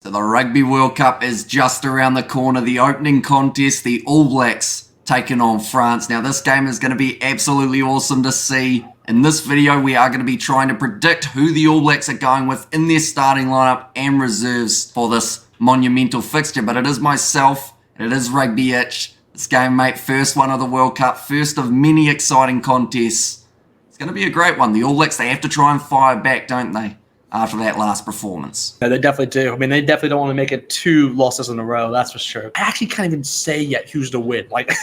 So the Rugby World Cup is just around the corner. The opening contest, the All Blacks taking on France. Now this game is going to be absolutely awesome to see. In this video, we are going to be trying to predict who the All Blacks are going with in their starting lineup and reserves for this monumental fixture. But it is myself, and it is Rugbyitch. This game, mate, first one of the World Cup, first of many exciting contests. It's going to be a great one. The All Blacks, they have to try and fire back, don't they, after that last performance? No, they definitely do. I mean, they definitely don't want to make it 2 losses in a row, that's for sure. I actually can't even say yet who's to win. Like,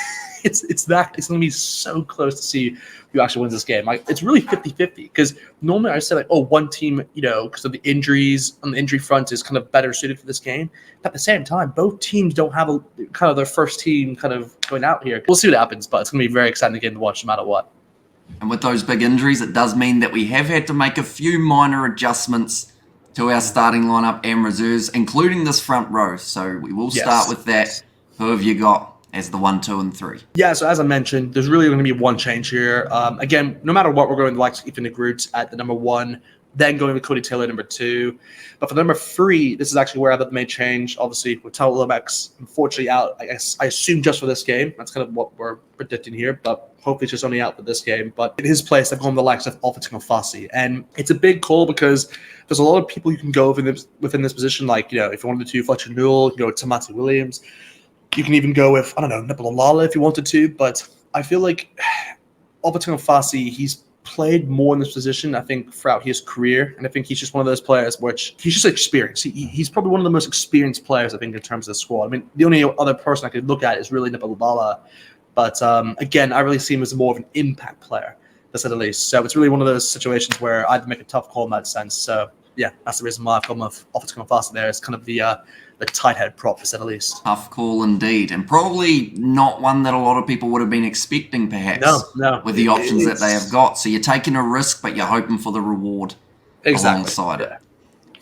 it's going to be so close to see who actually wins this game. Like, it's really 50-50 because normally I say, like, oh, one team, because of the injuries on the injury front is kind of better suited for this game. But at the same time, both teams don't have kind of their first team kind of going out here. We'll see what happens, but it's going to be a very exciting game to watch no matter what. And with those big injuries, it does mean that we have had to make a few minor adjustments to our starting lineup and reserves, including this front row. So we will start with that. Who have you got as the 1, 2, and 3? Yeah, so as I mentioned, there's really going to be one change here. Again, no matter what, we're going to like Ethan de Groot at the number 1, then going with Cody Taylor number 2. But for number 3, this is actually where I thought the main change. Obviously, with Tyler Lomax unfortunately out, I assume just for this game. That's kind of what we're predicting here, but hopefully it's just only out for this game. But in his place, I've gone with the likes of Fassi. And it's a big call because there's a lot of people you can go within this position. Like, if you wanted to, Fletcher Newell, you can go with Tamati Williams. You can even go with, I don't know, Nipolalala if you wanted to. But I feel like Fassi, he's played more in this position, I think, throughout his career. And I think he's just one of those players which he's just experienced. He's probably one of the most experienced players, I think, in terms of the squad. I mean, the only other person I could look at is really Nipolalala. But again, I really see him as more of an impact player, to say the least. So it's really one of those situations where I'd make a tough call in that sense. So yeah, that's the reason why I've gone with Fassi there. It's kind of the tight head prop, to say the least. Tough call indeed, and probably not one that a lot of people would have been expecting, perhaps. No. With the options that they have got. So you're taking a risk, but you're hoping for the reward alongside it.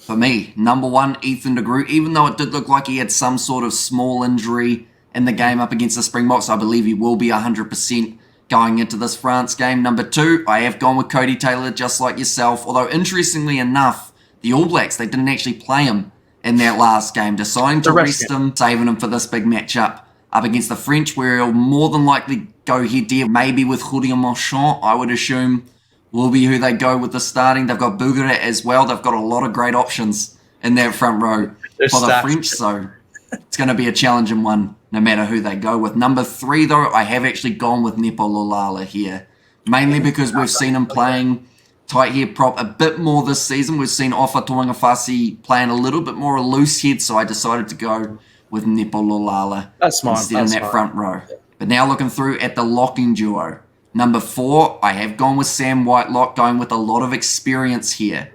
For me, number 1, Ethan de Groot. Even though it did look like he had some sort of small injury in the game up against the Springboks, I believe he will be 100% going into this France game. Number 2, I have gone with Cody Taylor, just like yourself. Although, interestingly enough, the All Blacks, they didn't actually play him in that last game, deciding to rest him, saving him for this big matchup up against the French, where he'll more than likely go head-to-head, maybe with Julien Marchand, I would assume, will be who they go with the starting. They've got Bougeret as well. They've got a lot of great options in that front row for the French, so it's going to be a challenging one, no matter who they go with. Number 3, though, I have actually gone with Nipolalala here, mainly because we've seen him playing tight head prop a bit more this season. We've seen Fassi playing a little bit more a loose head, so I decided to go with Nipolalala instead in that front row. But now looking through at the locking duo. Number 4, I have gone with Sam Whitelock, going with a lot of experience here.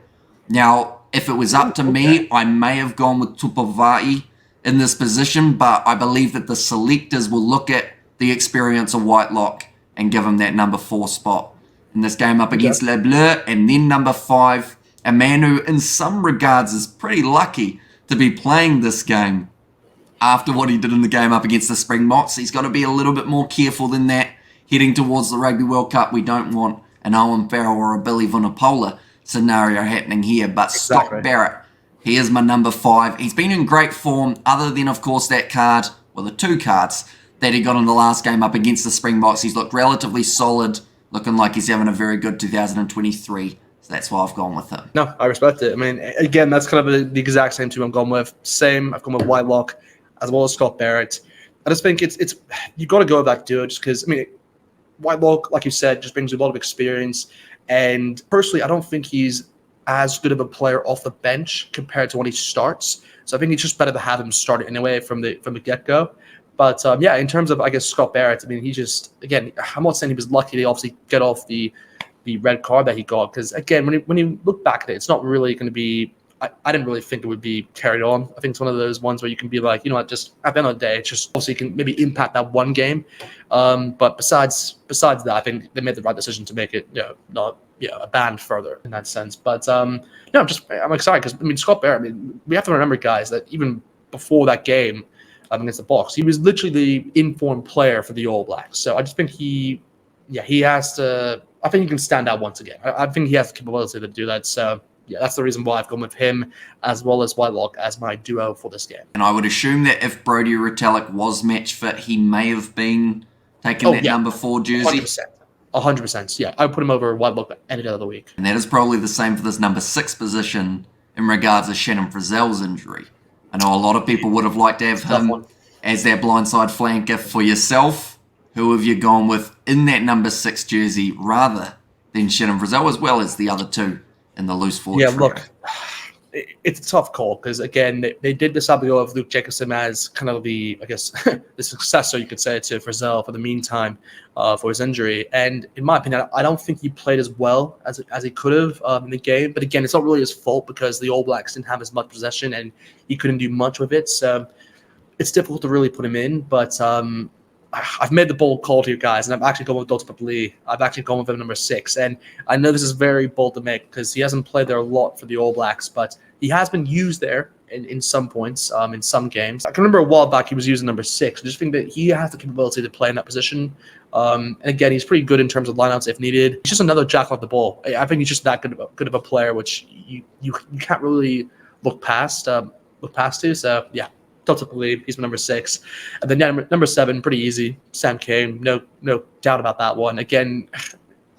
Now, if it was up to me, I may have gone with Tupavai in this position, but I believe that the selectors will look at the experience of Whitelock and give him that number 4 spot in this game up against Les Bleus. And then number 5, a man who in some regards is pretty lucky to be playing this game after what he did in the game up against the Springboks. He's got to be a little bit more careful than that heading towards the Rugby World Cup. We don't want an Owen Farrell or a Billy Vunipola scenario happening here. But Scott Barrett, he is my number 5. He's been in great form, other than, of course, that card, well, the 2 cards that he got in the last game up against the Springboks. He's looked relatively solid, looking like he's having a very good 2023. So that's why I've gone with him. No, I respect it. I mean, again, that's kind of the exact same team I'm going with. I've gone with Whitelock as well as Scott Barrett. I just think it's you got to go with that duo just because, I mean, Whitelock, like you said, just brings a lot of experience. And personally, I don't think he's as good of a player off the bench compared to when he starts. So I think it's just better to have him start anyway from the get-go. But yeah, in terms of, I guess, Scott Barrett, I mean, he just, again, I'm not saying he was lucky to obviously get off the red card that he got. Because, again, when you look back at it, it's not really going to be, I didn't really think it would be carried on. I think it's one of those ones where you can be like, you know what, just at the end of the day, it's just obviously can maybe impact that one game. But besides that, I think they made the right decision to make it, not a band further in that sense. But I'm excited because, I mean, Scott Barrett, I mean, we have to remember, guys, that even before that game against the Box, he was literally the informed player for the All Blacks. So I just think he has to, I think he can stand out once again. I think he has the capability to do that. So yeah, that's the reason why I've gone with him as well as Whitelock as my duo for this game. And I would assume that if Brodie Retallick was match fit, he may have been taking that number 4 jersey. 100%. Yeah, I would put him over Whitelock any day of the week. And that is probably the same for this number 6 position in regards to Shannon Frizzell's injury. I know a lot of people would have liked to have him as their blindside flanker. For yourself, who have you gone with in that number 6 jersey rather than Shannon Frizzell, as well as the other two in the loose forward trio? Look, it's a tough call because, again, they did decide to go with Luke Jacobson as kind of the, I guess, the successor, you could say, to Frizzell for the meantime for his injury. And in my opinion, I don't think he played as well as he could have in the game. But again, it's not really his fault because the All Blacks didn't have as much possession and he couldn't do much with it. So it's difficult to really put him in. But I've made the bold call to you guys, and I've actually gone with Dotspot Lee. I've actually gone with him number 6. And I know this is very bold to make because he hasn't played there a lot for the All Blacks, but he has been used there in some points, in some games. I can remember a while back he was using number 6. I just think that he has the capability to play in that position. And again, he's pretty good in terms of lineouts if needed. He's just another jack off the ball. I think he's just that good of a player, which you can't really look past to. So yeah. To believe he's my number 6, and then number 7, pretty easy. Sam Cane, no doubt about that one. Again,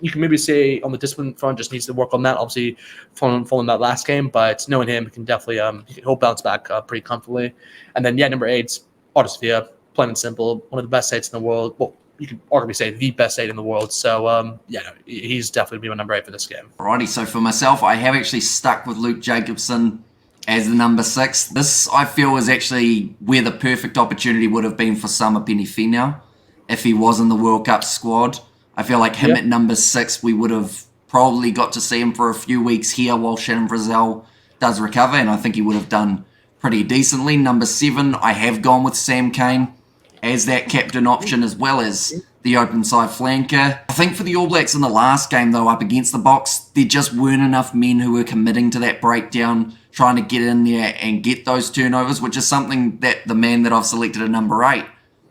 you can maybe say on the discipline front, just needs to work on that. Obviously, following that last game, but knowing him, he can definitely he'll bounce back pretty comfortably. And then number 8, Artis Villa, plain and simple, one of the best 8s in the world. Well, you can arguably say the best 8 in the world. So he's definitely be my number 8 for this game. Alrighty, so for myself, I have actually stuck with Luke Jacobson as the number 6. This, I feel, is actually where the perfect opportunity would have been for Sama Penifina if he was in the World Cup squad. I feel like him at number 6, we would have probably got to see him for a few weeks here while Shannon Frizzell does recover, and I think he would have done pretty decently. Number 7, I have gone with Sam Cane as that captain option as well as the open side flanker. I think for the All Blacks in the last game, though, up against the Box, there just weren't enough men who were committing to that breakdown, trying to get in there and get those turnovers, which is something that the man that I've selected at number 8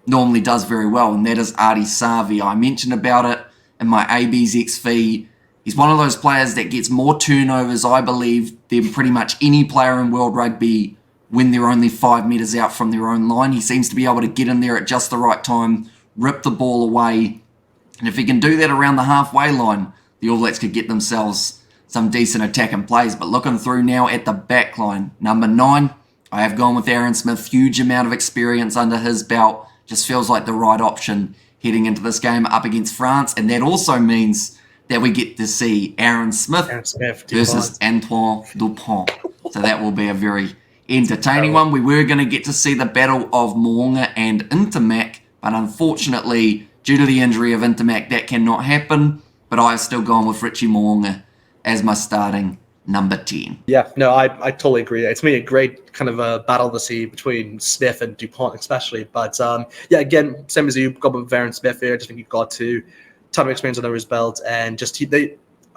normally does very well, and that is Artie Savi. I mentioned about it in my AB's XV. He's one of those players that gets more turnovers, I believe, than pretty much any player in World Rugby when they're only 5 metres out from their own line. He seems to be able to get in there at just the right time, rip the ball away, and if he can do that around the halfway line, the All Blacks could get themselves some decent attacking plays. But looking through now at the back line, number 9, I have gone with Aaron Smith. Huge amount of experience under his belt. Just feels like the right option heading into this game up against France. And that also means that we get to see Aaron Smith versus Antoine Dupont. So that will be a very entertaining one. We were going to get to see the battle of Mo'unga and Intermac, but unfortunately, due to the injury of Intermac, that cannot happen. But I have still gone with Richie Mo'unga as my starting number 10. Yeah, no, I totally agree. It's been a great kind of a battle to see between Smith and Dupont especially. But again, same as you, got with Aaron Smith here. I just think you've got a ton of experience under his belt, and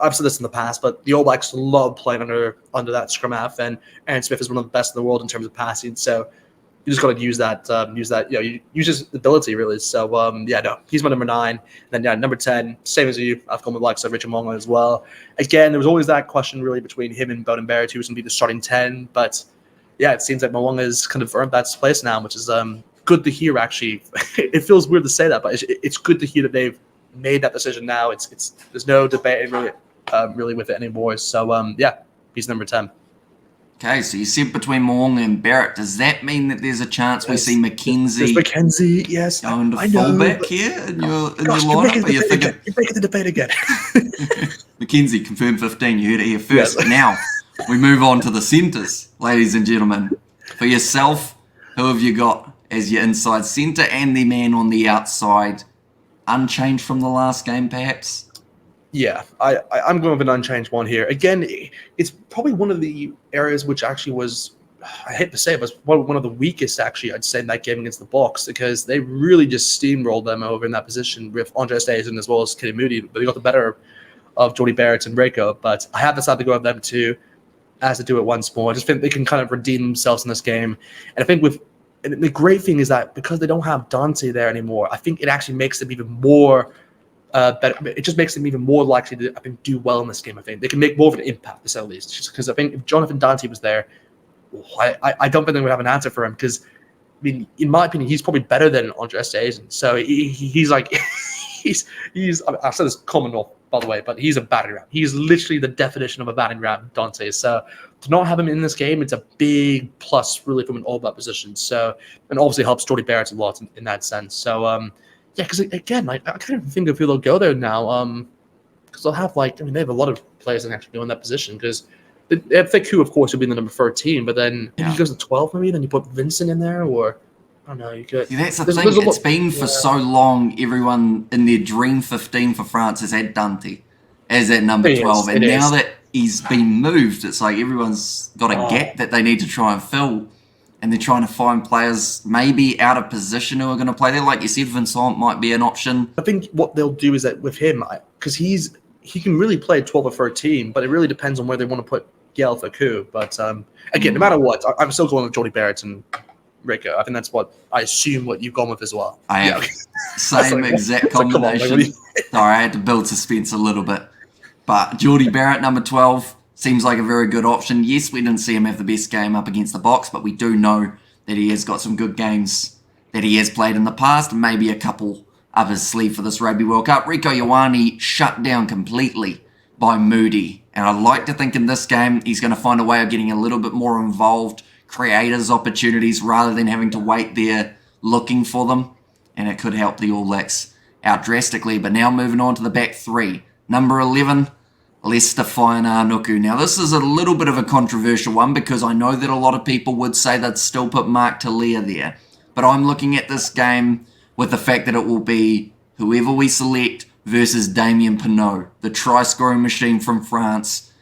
I've said this in the past, but the All Blacks love playing under that scrum half, and Aaron Smith is one of the best in the world in terms of passing. So you just got to use that, use his ability really. So he's my number 9. And then number 10, same as you, I've gone with likes of Richard Mo'unga as well. Again, there was always that question really between him and Beauden Barrett, who was going to be the starting 10. But it seems like Mo'unga has kind of earned that place now, which is good to hear. Actually, it feels weird to say that, but it's good to hear that they've made that decision now. It's there's no debate really with it anymore. So he's number 10. Okay, so you said between Mo'unga and Barrett. Does that mean that there's a chance we see McKenzie? There's McKenzie, yes. Going to fullback here in your lineup? You're making the debate again. McKenzie, confirmed 15. You heard it here first. Yes. Now, we move on to the centres, ladies and gentlemen. For yourself, who have you got as your inside centre and the man on the outside? Unchanged from the last game, perhaps? Yeah, I'm going with an unchanged one here. Again, it's probably one of the areas which actually was, I hate to say it, was one of the weakest, actually, I'd say, in that game against the Box, because they really just steamrolled them over in that position with Andre Stasen as well as Kenny Moody. But they got the better of Jody Barrett and Reiko. But I have decided to go with them too, as to do it once more. I just think they can kind of redeem themselves in this game. And I think and the great thing is that because they don't have Dante there anymore, I think it actually makes them even more but it just makes them even more likely to, I think, do well in this game. I think they can make more of an impact, to say the least. Just because I think if Jonathan Dante was there, I don't think they would have an answer for him. Because I mean, in my opinion, he's probably better than Andres Azen. So he's like, he's. I've said this common off, by the way, but he's a batting ram. He's literally the definition of a batting ram, Dante. So to not have him in this game, it's a big plus, really, from an all-bat position. So, and obviously helps Jordy Barrett a lot in that sense. So, yeah, because again, I kind of think they'll go there now. Because they'll have they have a lot of players that can actually go in that position. Because Fiku, of course, will be in the number 13, but then if he goes to 12, maybe then you put Vincent in there, or I don't know. You could. See, that's the thing. It's been for so long. Everyone in their dream 15 for France has had Dante as that number 12, and now that he's been moved, it's like everyone's got a gap that they need to try and fill. And they're trying to find players maybe out of position who are going to play there. Like you said, Vincent might be an option. I think what they'll do is that with him, because he can really play 12 or 13, but it really depends on where they want to put Gael Faku. But again, no matter what, I'm still going with Jordy Barrett and Rico. I think that's what I assume what you've gone with as well. I have same exact combination. Sorry, I had to build suspense a little bit. But Jordy Barrett, number 12. Seems like a very good option. Yes, we didn't see him have the best game up against the Box, but we do know that he has got some good games that he has played in the past, and maybe a couple up his sleeve for this Rugby World Cup. Rieko Ioane shut down completely by Moody, and I'd like to think in this game he's going to find a way of getting a little bit more involved, create his opportunities rather than having to wait there looking for them, and it could help the All Blacks out drastically. But now moving on to the back three. Number 11, Leicester Nuku. Now, this is a little bit of a controversial one because I know that a lot of people would say they'd still put Mark Talia there. But I'm looking at this game with the fact that it will be whoever we select versus Damien Penaud, the try-scoring machine from France.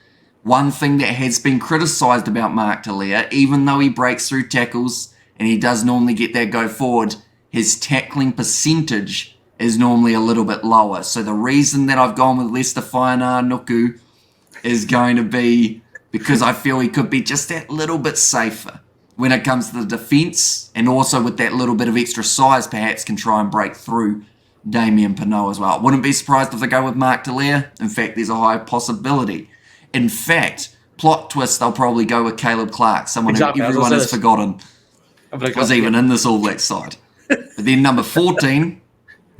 One thing that has been criticised about Mark Talia, even though he breaks through tackles and he does normally get that go forward, his tackling percentage is normally a little bit lower. So the reason that I've gone with Leicester Nuku is going to be because I feel he could be just that little bit safer when it comes to the defence, and also with that little bit of extra size perhaps can try and break through Damien Penaud as well. I wouldn't be surprised if they go with Mark Talia. In fact, there's a high possibility. In fact, plot twist, they'll probably go with Caleb Clark, someone who everyone has forgotten was even in this All Blacks side. But then number 14,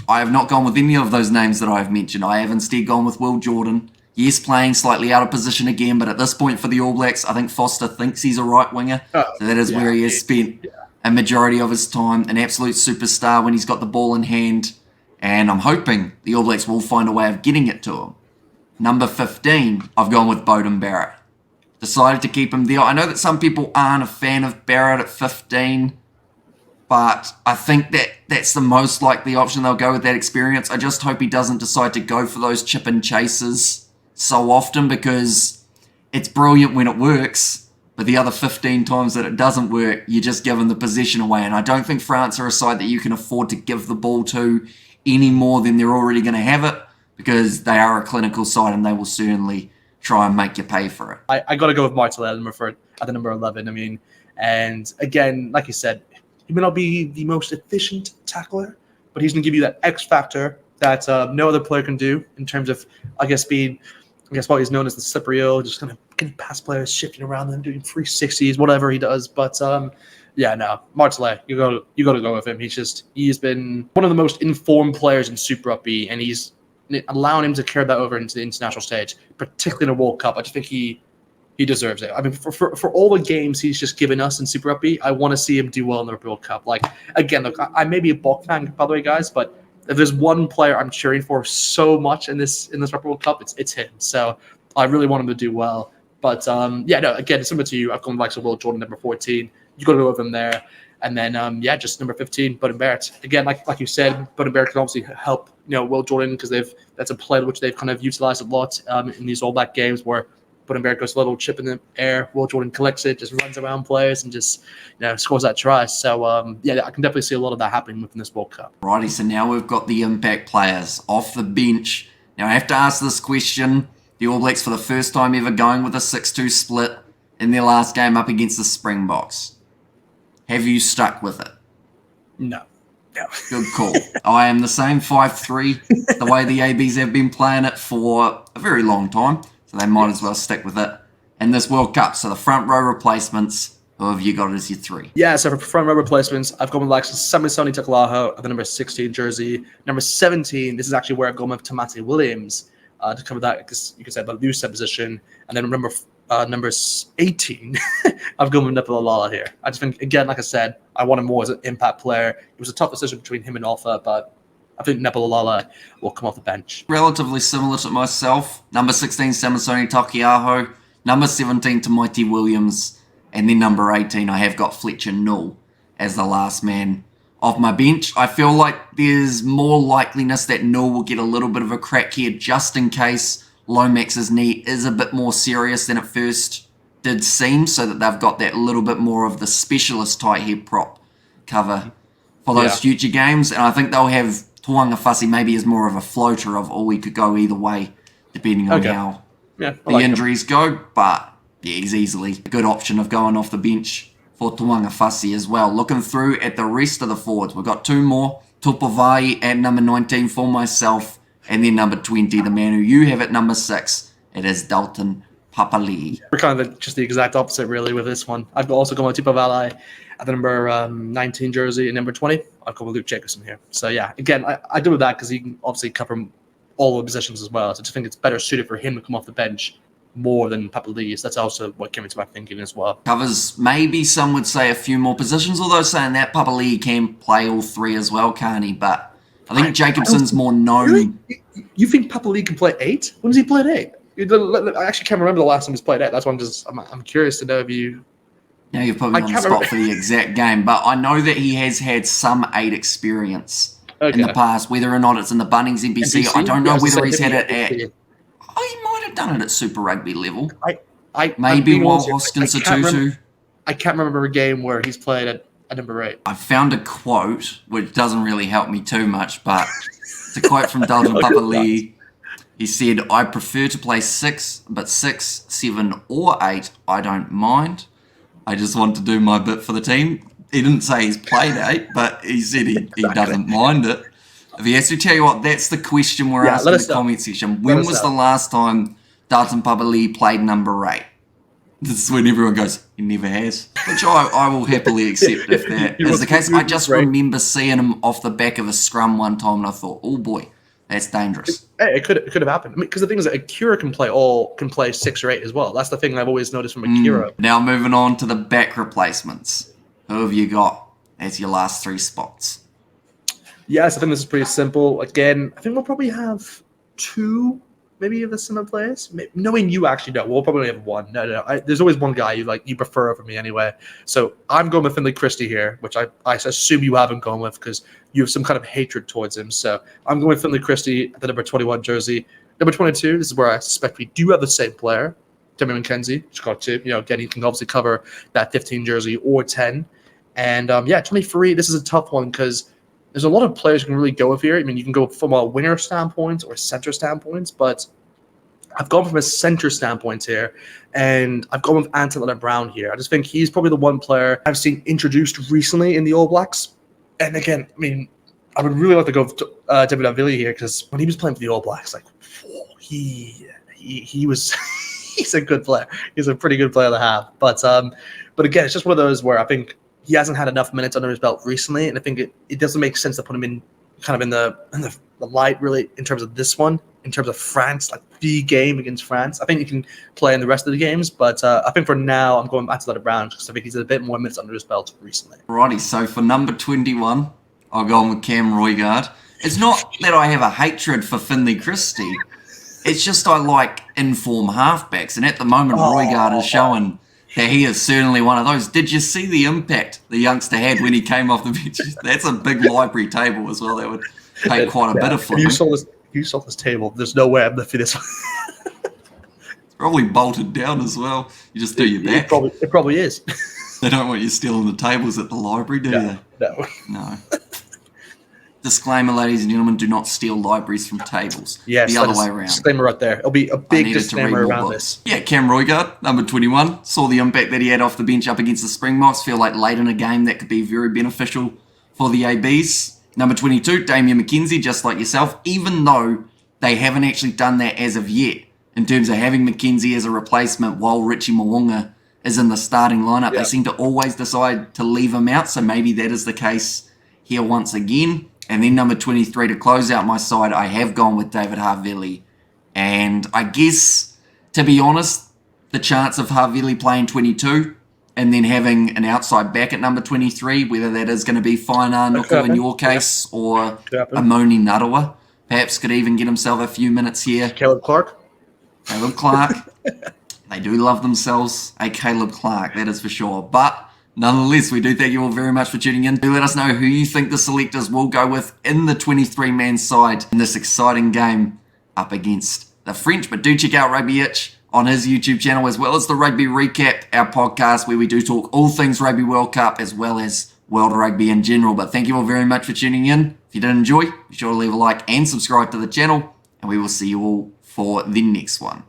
I have not gone with any of those names that I have mentioned. I have instead gone with Will Jordan. Yes, playing slightly out of position again, but at this point for the All Blacks, I think Foster thinks he's a right winger. So that is where he has spent a majority of his time, an absolute superstar when he's got the ball in hand. And I'm hoping the All Blacks will find a way of getting it to him. Number 15, I've gone with Beauden Barrett. Decided to keep him there. I know that some people aren't a fan of Barrett at 15, but I think that that's the most likely option. They'll go with that experience. I just hope he doesn't decide to go for those chip and chases so often, because it's brilliant when it works, but the other 15 times that it doesn't work, you're just giving the possession away. And I don't think France are a side that you can afford to give the ball to any more than they're already going to have it, because they are a clinical side and they will certainly try and make you pay for it. I got to go with Martel at the number 11. I mean, and again, like you said, he may not be the most efficient tackler, but he's going to give you that X factor that no other player can do in terms of, what he's known as the slippery hill, just kind of getting past players, shifting around them, doing 360s, whatever he does. But Martellet, you got to go with him. He's been one of the most informed players in Super Rugby, and he's allowing him to carry that over into the international stage, particularly in a World Cup. I just think he deserves it. I mean, for all the games he's just given us in Super Rugby, I want to see him do well in the World Cup. Like, again, look, I may be a Bok fan, by the way, guys, but if there's one player I'm cheering for so much in this Rugby World Cup, it's him. So I really want him to do well. But again, similar to you, I've gone back to Will Jordan, number 14. You got to go with him there. And then, just number 15, Beauden Barrett. Again, like you said, Beauden Barrett can obviously help, Will Jordan, because that's a play which they've kind of utilized a lot in these All Black games, where Beauden Barrett goes a little chip in the air, Will Jordan collects it, just runs around players and just scores that try. So I can definitely see a lot of that happening within this World Cup. Righty, so now we've got the impact players off the bench. Now I have to ask this question. The All Blacks for the first time ever going with a 6-2 split in their last game up against the Springboks. Have you stuck with it? No. go. Good call. I am the same 5-3. The way the ABs have been playing it for a very long time, so they might as well stick with it. And this World Cup, so the front row replacements, who have you got as your 3? Yeah, so for front row replacements, I've gone with like Samisoni Takalaho at the number 16 jersey. Number 17, this is actually where I've gone with Tamati Williams to cover that, because you could say the loose position. And then remember, number 18, I've gone with Nepalala here. I just think, again, like I said, I want him more as an impact player. It was a tough decision between him and Alpha, but I think Nepalala will come off the bench. Relatively similar to myself. Number 16, Samisoni Takiaho. Number 17, Tamati Williams. And then number 18, I have got Fletcher Null as the last man off my bench. I feel like there's more likeliness that Null will get a little bit of a crack here just in case Lomax's knee is a bit more serious than it first did seem, so that they've got that little bit more of the specialist tight head prop cover for those future games. And I think they'll have Tuanga Fasi maybe as more of a floater of, he could go either way depending on how the injuries go. But yeah, he's easily a good option of going off the bench for Tuanga Fasi as well. Looking through at the rest of the forwards, we've got 2 more. Tupavai at number 19 for myself, and then number 20, the man who you have at number 6, it is Dalton Papali'i. We're kind of just the exact opposite, really, with this one. I've also gone with Tupavai at the number 19 jersey, and number 20, I've gone with Luke Jacobson here. So yeah, again, I do with that because he can obviously cover all the positions as well. So I just think it's better suited for him to come off the bench more than Papali'i. So that's also what came into my thinking as well. Covers maybe some would say a few more positions, although saying that Papali'i can play all 3 as well, can't he? But I think Jacobson's more known. Really? You think Papali'i can play 8? When does he play at 8? I actually can't remember the last time he's played 8. That's why I'm curious to know if you. Now you've put me on the spot for the exact game, but I know that he has had some 8 experience in the past. Whether or not it's in the Bunnings NPC, I don't know whether he's had it at. Oh, he might have done it at Super Rugby level. Maybe while Austin Satutu. I can't remember a game where he's played at number 8. I found a quote, which doesn't really help me too much, but it's a quote from Dalton Papali'i. He said, "I prefer to play 6, but 6, 7, or 8, I don't mind. I just want to do my bit for the team." He didn't say he's played 8, but he said he doesn't mind it. If he has to tell you what, that's the question we're asking in the comment section. When was the last time Dalton Papali'i played number 8? This is when everyone goes, he never has. Which I will happily accept if that is the case. I just remember seeing him off the back of a scrum one time and I thought, oh boy, that's dangerous. It could have happened. Because the thing is that Akira can play 6 or 8 as well. That's the thing I've always noticed from Akira. Now moving on to the back replacements. Who have you got as your last 3 spots? Yes, I think this is pretty simple. Again, I think we'll probably have 2, maybe of the similar players. Knowing you actually know, we'll probably have 1. No. There's always one guy you prefer over me anyway. So I'm going with Finlay Christie here, which I assume you haven't gone with because you have some kind of hatred towards him. So I'm going with Finlay Christie at the number 21 jersey. Number 22, this is where I suspect we do have the same player, Demi McKenzie, which got 2. Again, he can obviously cover that 15 jersey or 10. And 23, this is a tough one because there's a lot of players you can really go with here. I mean, you can go from a winger standpoint or center standpoint, but I've gone from a center standpoint here, and I've gone with Anton Brown here. I just think he's probably the one player I've seen introduced recently in the All Blacks. And again, I mean, I would really like to go with David Avili here because when he was playing for the All Blacks, he was he's a good player. He's a pretty good player to have. But again, it's just one of those where I think he hasn't had enough minutes under his belt recently, and I think it doesn't make sense to put him in kind of in the light really in terms of this one, in terms of France, like the game against France. I think he can play in the rest of the games, but I think for now I'm going back to Leonard Brown because I think he's had a bit more minutes under his belt recently. Righty, so for number 21, I'll go on with Cam Roigard. It's not that I have a hatred for Finlay Christie. It's just I like inform halfbacks, and at the moment Roigard is showing that he is certainly one of those. Did you see the impact the youngster had when he came off the bench? That's a big library table as well. That would take quite a bit of flipping. You saw this table. There's no way I'm lifting this one. It's probably bolted down as well. You just do your back. It probably is. They don't want you stealing the tables at the library, do they? No. Disclaimer, ladies and gentlemen, do not steal libraries from tables. Yes, the other way around. Disclaimer right there. It'll be a big disclaimer around this. Yeah, Cam Roigard, number 21. Saw the impact that he had off the bench up against the Springboks. Feel like late in a game that could be very beneficial for the ABs. Number 22, Damien McKenzie, just like yourself, even though they haven't actually done that as of yet in terms of having McKenzie as a replacement while Richie Mo'unga is in the starting lineup. They seem to always decide to leave him out, so maybe that is the case here once again. And then number 23, to close out my side, I have gone with David Havili. And I guess, to be honest, the chance of Havili playing 22 and then having an outside back at number 23, whether that is going to be Faina Nuku in your case or Amoni Narawa, perhaps could even get himself a few minutes here. Caleb Clark. They do love themselves a Caleb Clark, that is for sure. But nonetheless, we do thank you all very much for tuning in. Do let us know who you think the selectors will go with in the 23-man side in this exciting game up against the French. But do check out Rugbyitch on his YouTube channel, as well as the Rugby Recap, our podcast, where we do talk all things Rugby World Cup as well as World Rugby in general. But thank you all very much for tuning in. If you did enjoy, be sure to leave a like and subscribe to the channel, and we will see you all for the next one.